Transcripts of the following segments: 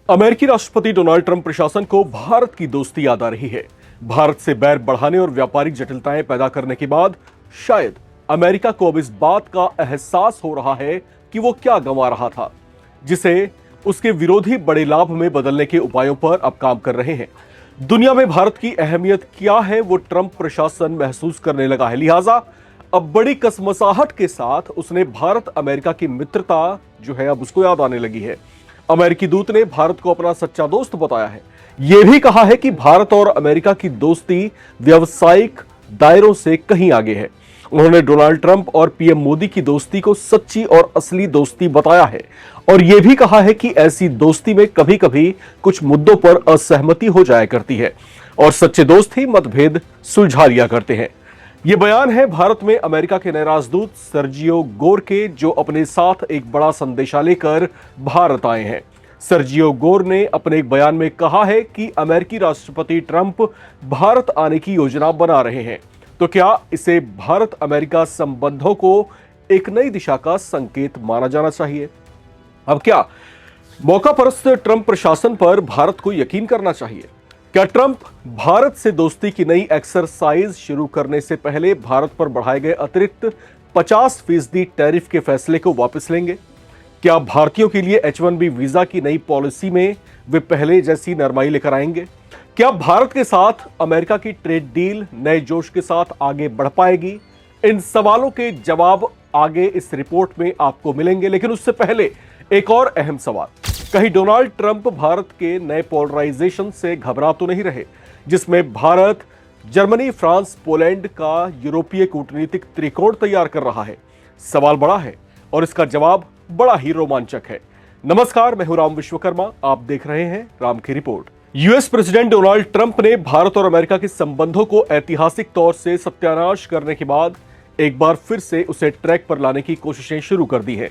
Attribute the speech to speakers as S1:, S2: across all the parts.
S1: अमेरिकी राष्ट्रपति Donald Trump प्रशासन को भारत की दोस्ती याद आ रही है। भारत से बैर बढ़ाने और व्यापारिक जटिलताएं पैदा करने के बाद शायद अमेरिका को अब इस बात का एहसास हो रहा है कि वो क्या गंवा रहा था, जिसे उसके विरोधी बड़े लाभ में बदलने के उपायों पर अब काम कर रहे हैं। दुनिया में भारत की अहमियत क्या है वो ट्रंप प्रशासन महसूस करने लगा है, लिहाजा अब बड़ी कसमसाहट के साथ उसने भारत अमेरिका की मित्रता जो है अब उसको याद आने लगी है। अमेरिकी दूत ने भारत को अपना सच्चा दोस्त बताया है। यह भी कहा है कि भारत और अमेरिका की दोस्ती व्यावसायिक दायरों से कहीं आगे है। उन्होंने डोनाल्ड ट्रंप और पीएम मोदी की दोस्ती को सच्ची और असली दोस्ती बताया है और यह भी कहा है कि ऐसी दोस्ती में कभी कभी कुछ मुद्दों पर असहमति हो जाया करती है और सच्चे दोस्त ही मतभेद सुलझा लिया करते हैं। यह बयान है भारत में अमेरिका के नए राजदूत सर्जियो गोर के, जो अपने साथ एक बड़ा संदेशा लेकर भारत आए हैं। सर्जियो गोर ने अपने एक बयान में कहा है कि अमेरिकी राष्ट्रपति ट्रंप भारत आने की योजना बना रहे हैं, तो क्या इसे भारत अमेरिका संबंधों को एक नई दिशा का संकेत माना जाना चाहिए? अब क्या मौका परस्त ट्रंप प्रशासन पर भारत को यकीन करना चाहिए? क्या ट्रंप भारत से दोस्ती की नई एक्सरसाइज शुरू करने से पहले भारत पर बढ़ाए गए अतिरिक्त 50% टैरिफ के फैसले को वापस लेंगे? क्या भारतीयों के लिए H-1B वीजा की नई पॉलिसी में वे पहले जैसी नरमाई लेकर आएंगे? क्या भारत के साथ अमेरिका की ट्रेड डील नए जोश के साथ आगे बढ़ पाएगी? इन सवालों के जवाब आगे इस रिपोर्ट में आपको मिलेंगे, लेकिन उससे पहले एक और अहम सवाल, कहीं डोनाल्ड ट्रंप भारत के नए पोलराइजेशन से घबरा तो नहीं रहे, जिसमें भारत जर्मनी, फ्रांस, पोलैंड का यूरोपीय कूटनीतिक त्रिकोण तैयार कर रहा है? सवाल बड़ा है और इसका जवाब बड़ा ही रोमांचक है। नमस्कार, मैं हूं राम विश्वकर्मा, आप देख रहे हैं राम की report. US president Donald Trump ने भारत और अमेरिका के संबंधों को ऐतिहासिक तौर से सत्यानाश करने के बाद एक बार फिर से उसे ट्रैक पर लाने की कोशिशें शुरू कर दी हैं।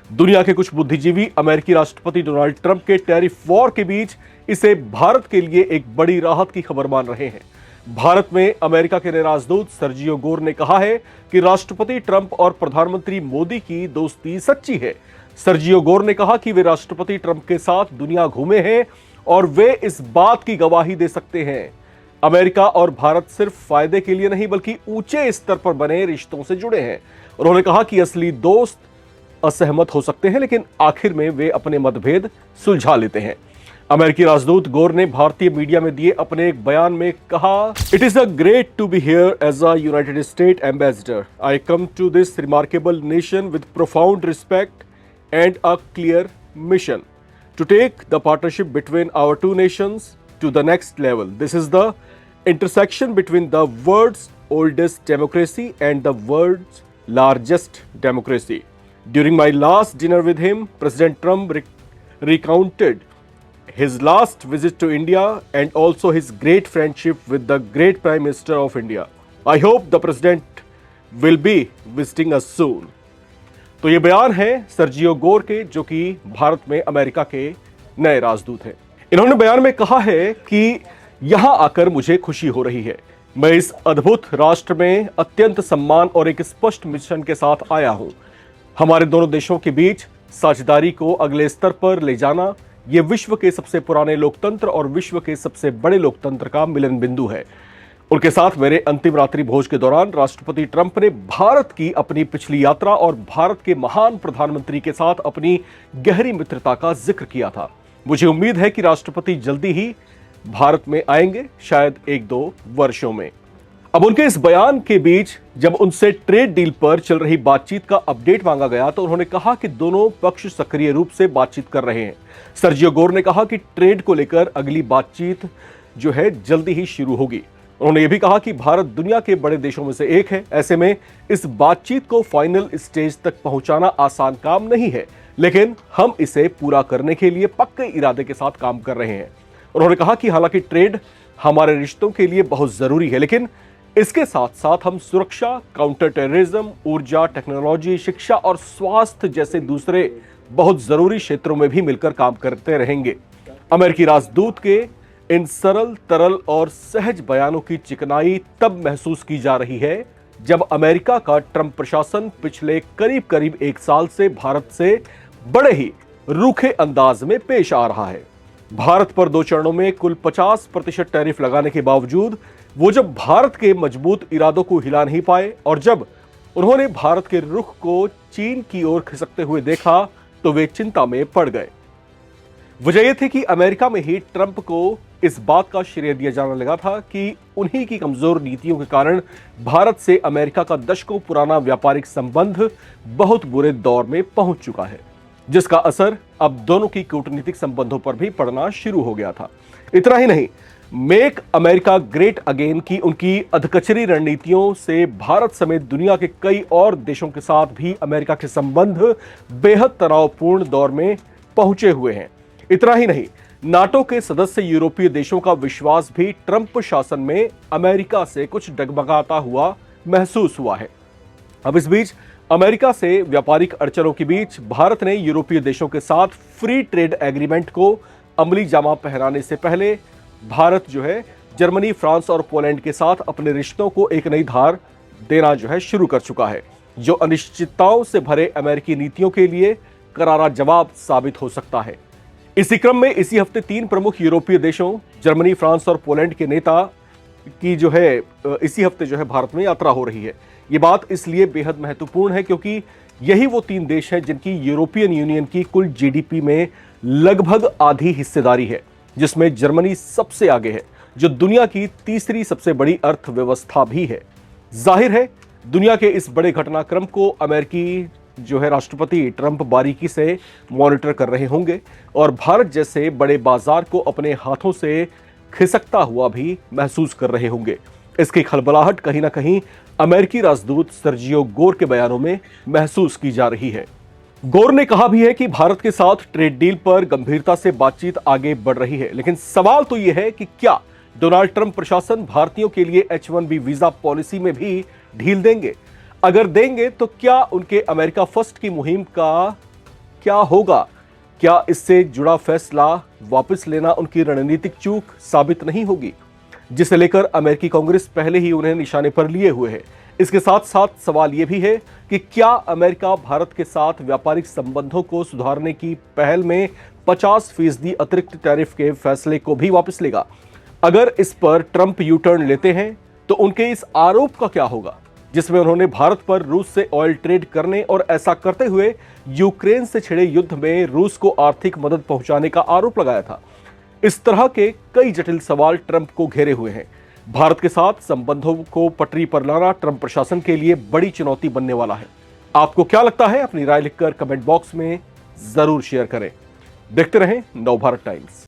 S1: दुनिया के कुछ बुद्धिजीवी अमेरिकी राष्ट्रपति डोनाल्ड ट्रंप के टैरिफ वॉर के बीच इसे भारत के लिए एक बड़ी राहत की खबर मान रहे हैं। भारत में अमेरिका के नए राजदूत सर्जियो गोर ने कहा है कि राष्ट्रपति ट्रंप और प्रधानमंत्री मोदी की दोस्ती सच्ची है। सर्जियो गोर ने कहा कि वे राष्ट्रपति ट्रंप के साथ दुनिया घूमे हैं और वे इस बात की गवाही दे सकते हैं अमेरिका और भारत सिर्फ फायदे के लिए नहीं बल्कि ऊंचे स्तर पर बने रिश्तों से जुड़े हैं। उन्होंने कहा कि असली दोस्त असहमत हो सकते हैं, लेकिन आखिर में वे अपने मतभेद सुलझा लेते हैं। अमेरिकी राजदूत गोर ने भारतीय मीडिया में दिए अपने एक बयान में कहा, it is a great to be here as a United State ambassador. I come to this remarkable nation with profound respect and a clear mission to take the partnership between our two nations to the next level. This is the intersection between the world's oldest democracy and the world's largest democracy. During my last dinner with him, President Trump recounted his last visit to India and also his great friendship with the great Prime Minister of India. I hope the President will be visiting us soon. तो ये बयान है Sergio Gor के, जो कि भारत में America के नए राजदूत हैं। इन्होंने बयान में कहा है कि यहां आकर मुझे खुशी हो रही है। मैं इस अद्भुत राष्ट्र में अत्यंत सम्मान और एक स्पष्ट मिशन के साथ आया हूं। हमारे दोनों देशों के बीच साझेदारी को अगले स्तर पर ले जाना, यह विश्व के सबसे पुराने लोकतंत्र और विश्व के सबसे बड़े लोकतंत्र का मिलन बिंदु है। उनके साथ मेरे अंतिम रात्रि भोज के दौरान राष्ट्रपति ट्रंप ने भारत की अपनी पिछली यात्रा और भारत के महान प्रधानमंत्री के साथ अपनी गहरी मित्रता का जिक्र किया था। मुझे उम्मीद है कि राष्ट्रपति जल्दी ही भारत में आएंगे, शायद 1-2 वर्षों में। अब उनके इस बयान के बीच जब उनसे ट्रेड डील पर चल रही बातचीत का अपडेट मांगा गया तो उन्होंने कहा कि दोनों पक्ष सक्रिय रूप से बातचीत कर रहे हैं। सर्जियो गोर ने कहा कि ट्रेड को लेकर अगली बातचीत जो है जल्दी ही शुरू होगी। उन्होंने यह भी कहा कि भारत दुनिया के बड़े देशों में से एक है, ऐसे में इस बातचीत को फाइनल स्टेज तक पहुंचाना आसान काम नहीं है, लेकिन हम इसे पूरा करने के लिए पक्के इरादे के साथ काम कर रहे हैं। उन्होंने कहा कि हालांकि ट्रेड हमारे रिश्तों के लिए बहुत जरूरी है, लेकिन इसके साथ साथ हम सुरक्षा, काउंटर टेररिज्म, ऊर्जा, टेक्नोलॉजी, शिक्षा और स्वास्थ्य जैसे दूसरे बहुत जरूरी क्षेत्रों में भी मिलकर काम करते रहेंगे। अमेरिकी राजदूत के इन सरल, तरल और सहज बयानों की चिकनाई तब महसूस की जा रही है जब अमेरिका का ट्रंप प्रशासन पिछले करीब करीब 1 साल से भारत से बड़े ही रूखे अंदाज में पेश आ रहा है। भारत पर 2 चरणों में कुल 50% टैरिफ लगाने के बावजूद वो जब भारत के मजबूत इरादों को हिला नहीं पाए और जब उन्होंने भारत के रुख को चीन की ओर खिसकते हुए देखा तो वे चिंता में पड़ गए। वजह यह थी कि अमेरिका में ही ट्रंप को इस बात का श्रेय दिया जाने लगा था कि उन्हीं की कमजोर नीतियों के कारण भारत से अमेरिका का दशकों पुराना व्यापारिक संबंध बहुत बुरे दौर में पहुंच चुका है, जिसका असर अब दोनों की कूटनीतिक संबंधों पर भी पड़ना शुरू हो गया था। इतना ही नहीं, मेक अमेरिका ग्रेट अगेन की उनकी अधकचरी रणनीतियों से भारत समेत दुनिया के कई और देशों के साथ भी अमेरिका के संबंध बेहद तनावपूर्ण दौर में पहुंचे हुए हैं। इतना ही नहीं, नाटो के सदस्य यूरोपीय देशों का विश्वास भी ट्रंप शासन में अमेरिका से कुछ डगमगाता हुआ महसूस हुआ है। अब इस बीच अमेरिका से व्यापारिक अड़चनों के बीच भारत ने यूरोपीय देशों के साथ फ्री ट्रेड एग्रीमेंट को अमली जामा पहनाने से पहले भारत जर्मनी, फ्रांस और पोलैंड के साथ अपने रिश्तों को एक नई धार देना शुरू कर चुका है, जो अनिश्चितताओं से भरे अमेरिकी नीतियों के लिए करारा जवाब साबित हो सकता है। इसी क्रम में इसी हफ्ते 3 प्रमुख यूरोपीय देशों जर्मनी, फ्रांस और पोलैंड के नेता की इसी हफ्ते भारत में यात्रा हो रही है। ये बात इसलिए बेहद महत्वपूर्ण है क्योंकि यही वो 3 देश हैं जिनकी यूरोपियन यूनियन की कुल जीडीपी में लगभग आधी हिस्सेदारी है, जिसमें जर्मनी सबसे आगे है, जो दुनिया की तीसरी सबसे बड़ी अर्थव्यवस्था भी है। जाहिर है, दुनिया के इस बड़े घटनाक्रम को अमेरिकी राष्ट्रपति ट्रंप बारीकी से मॉनिटर कर रहे होंगे और भारत जैसे बड़े बाजार को अपने हाथों से खिसकता हुआ भी महसूस कर रहे होंगे। इसकी खलबलाहट कहीं ना कहीं अमेरिकी राजदूत सर्जियो गोर के बयानों में महसूस की जा रही है। गोर ने कहा भी है कि भारत के साथ ट्रेड डील पर गंभीरता से बातचीत आगे बढ़ रही है, लेकिन सवाल तो यह है कि क्या डोनाल्ड ट्रंप प्रशासन भारतीयों के लिए H-1B वीजा पॉलिसी में भी ढील देंगे? अगर देंगे तो क्या उनके अमेरिका फर्स्ट की मुहिम का क्या होगा? क्या इससे जुड़ा फैसला वापस लेना उनकी रणनीतिक चूक साबित नहीं होगी, जिसे लेकर अमेरिकी कांग्रेस पहले ही उन्हें निशाने पर लिए हुए है? इसके साथ साथ सवाल यह भी है कि क्या अमेरिका भारत के साथ व्यापारिक संबंधों को सुधारने की पहल में 50% अतिरिक्त टैरिफ के फैसले को भी वापस लेगा? अगर इस पर ट्रंप यू टर्न लेते हैं तो उनके इस आरोप का क्या होगा, जिसमें उन्होंने भारत पर रूस से ऑयल ट्रेड करने और ऐसा करते हुए यूक्रेन से छिड़े युद्ध में रूस को आर्थिक मदद पहुंचाने का आरोप लगाया था? इस तरह के कई जटिल सवाल ट्रंप को घेरे हुए हैं। भारत के साथ संबंधों को पटरी पर लाना ट्रंप प्रशासन के लिए बड़ी चुनौती बनने वाला है। आपको क्या लगता है? अपनी राय लिखकर कमेंट बॉक्स में जरूर शेयर करें। देखते रहें नवभारत टाइम्स।